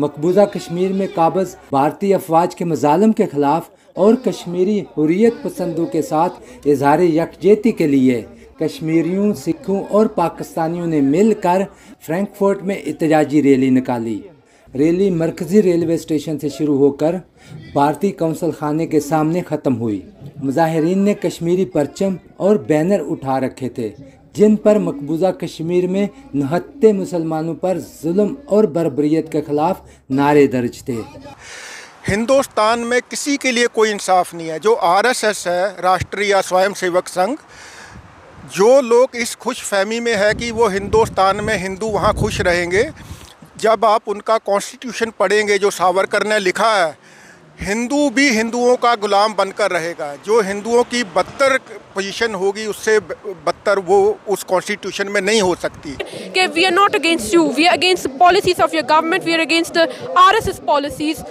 मकबूजा कश्मीर में काबिज भारतीय अफवाज के मजालम के खिलाफ और कश्मीरी हुर्रियत पसंदों के साथ इजहार यकजहती के लिए कश्मीरियों, सिखों और पाकिस्तानियों ने मिलकर फ्रैंकफर्ट में एहतजाजी रैली निकाली। रैली मरकजी रेलवे स्टेशन से शुरू होकर भारतीय कौंसल खाने के सामने ख़त्म हुई। मुजाहिरीन ने कश्मीरी परचम और बैनर उठा रखे थे जिन पर मकबूजा कश्मीर में नहत्ते मुसलमानों पर जुल्म और बर्बरियत के खिलाफ नारे दर्ज थे। हिंदुस्तान में किसी के लिए कोई इंसाफ नहीं है। जो आरएसएस है, राष्ट्रीय स्वयं सेवक संघ, जो लोग इस खुश फहमी में है कि वो हिंदुस्तान में हिंदू वहाँ खुश रहेंगे, जब आप उनका कॉन्स्टिट्यूशन पढ़ेंगे जो सावरकर ने लिखा है, हिंदू भी हिंदुओं का गुलाम बनकर रहेगा। जो हिंदुओं की बदतर पोजीशन होगी उससे बदतर वो उस कॉन्स्टिट्यूशन में नहीं हो सकती। कि we are not against you, we are against policies of your government, we are against the RSS policies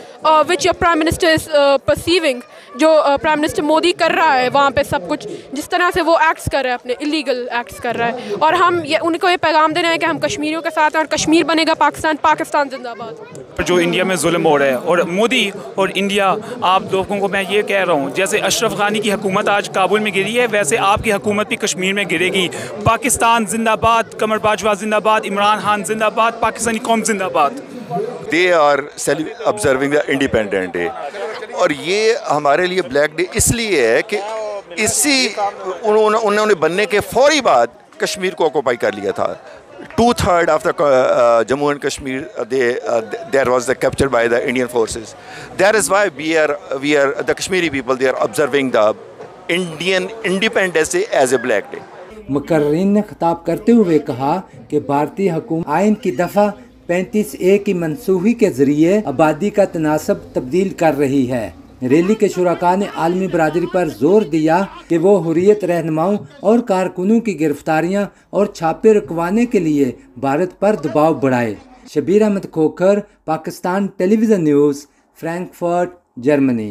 which your prime minister is perceiving. जो प्राइम मिनिस्टर मोदी कर रहा है वहाँ पे सब कुछ जिस तरह से वो एक्ट्स कर रहा है, अपने इलीगल एक्ट्स कर रहा है, और हम उनको ये पैगाम दे रहे हैं कि हम कश्मीरियों के साथ हैं और कश्मीर बनेगा पाकिस्तान, पाकिस्तान जिंदाबाद। जो इंडिया में जुल्म हो रहा है और मोदी और इंडिया, आप लोगों को मैं ये कह रहा हूँ, जैसे अशरफ गानी की हुकूमत आज काबुल में गिरी है, वैसे आपकी हुकूमत भी कश्मीर में गिरेगी। पाकिस्तान जिंदाबाद, कमर बाजवा जिंदाबाद, इमरान खान जिंदाबाद, पाकिस्तानी कौम जिंदाबाद। They are observing the independent day, और ये हमारे लिए ब्लैक डे इसलिए है कि उन्होंने बनने के फौरी बाद कश्मीर को ऑक्यूपाई कर लिया था। 2/3 of the Jammu and Kashmir there was the capture by the Indian forces. That is why we are the Kashmiri people, they are observing the Indian Independence Day as a black day. मुकर्रीन ने खिताब करते हुए कहा कि भारतीय हुकूमत आइन की दफ़ा 35A की मनसूखी के जरिए आबादी का तनासब तब्दील कर रही है। रैली के शुरका ने आलमी बरादरी पर जोर दिया कि वो हुर्रियत रहनुमाओं और कारकुनों की गिरफ्तारियां और छापे रुकवाने के लिए भारत पर दबाव बढ़ाए। Shabbir Ahmed Khokhar, Pakistan television news, Frankfurt, Germany.